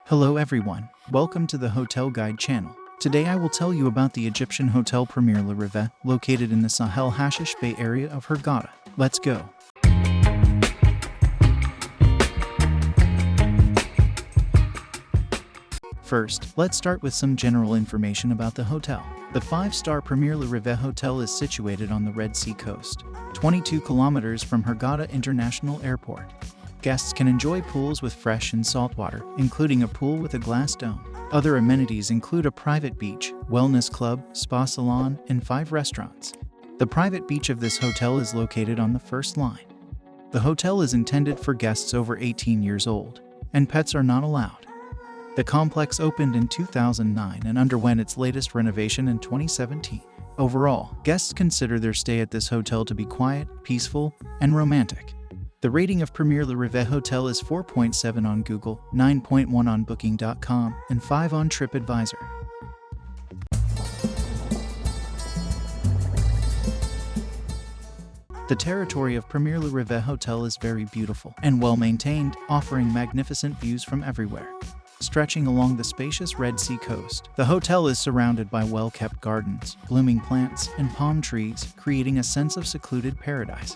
Hello everyone, welcome to the Hotel Guide channel. Today I will tell you about the Egyptian Hotel Premier Le Reve, located in the Sahl Hasheesh Bay area of Hurghada. Let's go. First, let's start with some general information about the hotel. The 5-star Premier Le Reve Hotel is situated on the Red Sea coast, 22 kilometers from Hurghada International Airport. Guests can enjoy pools with fresh and salt water, including a pool with a glass dome. Other amenities include a private beach, wellness club, spa salon, and 5 restaurants. The private beach of this hotel is located on the first line. The hotel is intended for guests over 18 years old, and pets are not allowed. The complex opened in 2009 and underwent its latest renovation in 2017. Overall, guests consider their stay at this hotel to be quiet, peaceful, and romantic. The rating of Premier Le Reve Hotel is 4.7 on Google, 9.1 on Booking.com, and 5 on TripAdvisor. The territory of Premier Le Reve Hotel is very beautiful and well maintained, offering magnificent views from everywhere. Stretching along the spacious Red Sea coast, the hotel is surrounded by well-kept gardens, blooming plants, and palm trees, creating a sense of secluded paradise.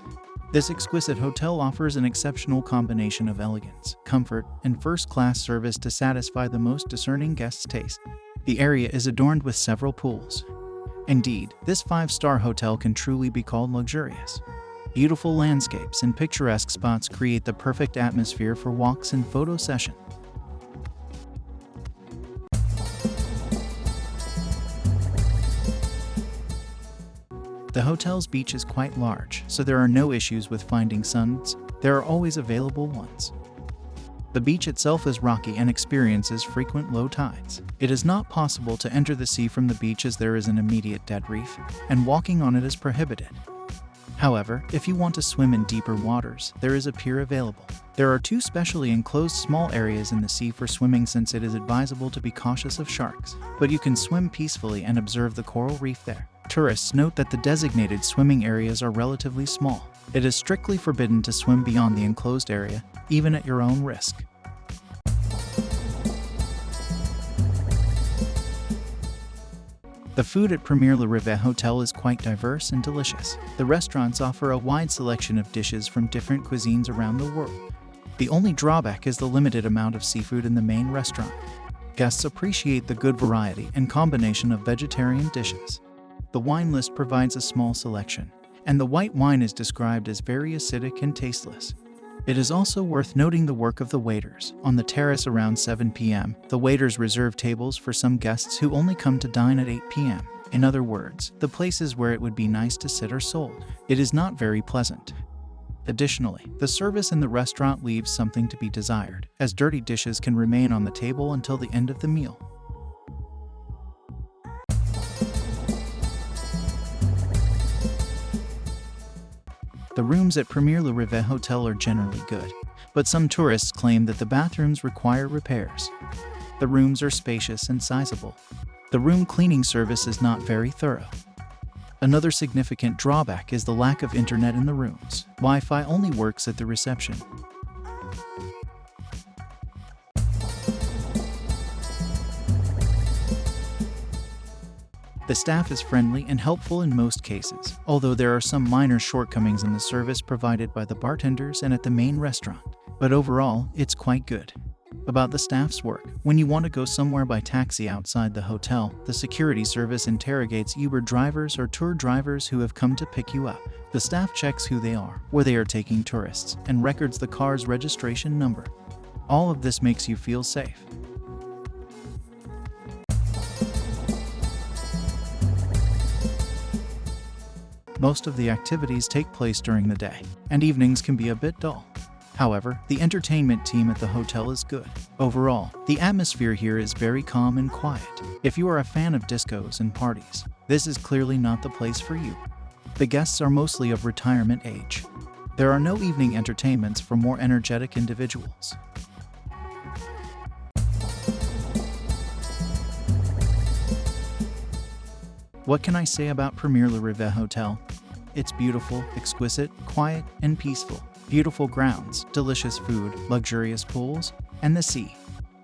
This exquisite hotel offers an exceptional combination of elegance, comfort, and first-class service to satisfy the most discerning guests' taste. The area is adorned with several pools. Indeed, this 5-star hotel can truly be called luxurious. Beautiful landscapes and picturesque spots create the perfect atmosphere for walks and photo sessions. The hotel's beach is quite large, so there are no issues with finding suns. There are always available ones. The beach itself is rocky and experiences frequent low tides. It is not possible to enter the sea from the beach as there is an immediate dead reef, and walking on it is prohibited. However, if you want to swim in deeper waters, there is a pier available. There are 2 specially enclosed small areas in the sea for swimming, since it is advisable to be cautious of sharks, but you can swim peacefully and observe the coral reef there. Tourists note that the designated swimming areas are relatively small. It is strictly forbidden to swim beyond the enclosed area, even at your own risk. The food at Premier Le Reve Hotel is quite diverse and delicious. The restaurants offer a wide selection of dishes from different cuisines around the world. The only drawback is the limited amount of seafood in the main restaurant. Guests appreciate the good variety and combination of vegetarian dishes. The wine list provides a small selection, and the white wine is described as very acidic and tasteless. It is also worth noting the work of the waiters. On the terrace around 7 p.m., the waiters reserve tables for some guests who only come to dine at 8 p.m. In other words, the places where it would be nice to sit are sold. It is not very pleasant. Additionally, the service in the restaurant leaves something to be desired, as dirty dishes can remain on the table until the end of the meal. The rooms at Premier Le Reve Hotel are generally good, but some tourists claim that the bathrooms require repairs. The rooms are spacious and sizable. The room cleaning service is not very thorough. Another significant drawback is the lack of internet in the rooms. Wi-Fi only works at the reception. The staff is friendly and helpful in most cases, although there are some minor shortcomings in the service provided by the bartenders and at the main restaurant. But overall, it's quite good. About the staff's work, when you want to go somewhere by taxi outside the hotel, the security service interrogates Uber drivers or tour drivers who have come to pick you up. The staff checks who they are, where they are taking tourists, and records the car's registration number. All of this makes you feel safe. Most of the activities take place during the day, and evenings can be a bit dull. However, the entertainment team at the hotel is good. Overall, the atmosphere here is very calm and quiet. If you are a fan of discos and parties, this is clearly not the place for you. The guests are mostly of retirement age. There are no evening entertainments for more energetic individuals. What can I say about Premier Le Reve Hotel? It's beautiful, exquisite, quiet, and peaceful. Beautiful grounds, delicious food, luxurious pools, and the sea.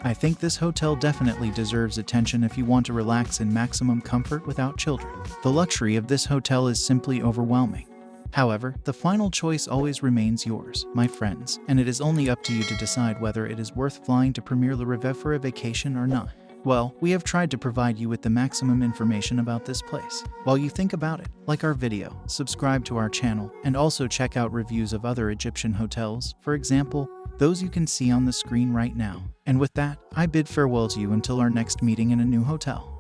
I think this hotel definitely deserves attention if you want to relax in maximum comfort without children. The luxury of this hotel is simply overwhelming. However, the final choice always remains yours, my friends, and it is only up to you to decide whether it is worth flying to Premier Le Reve for a vacation or not. Well, we have tried to provide you with the maximum information about this place. While you think about it, like our video, subscribe to our channel, and also check out reviews of other Egyptian hotels, for example, those you can see on the screen right now. And with that, I bid farewell to you until our next meeting in a new hotel.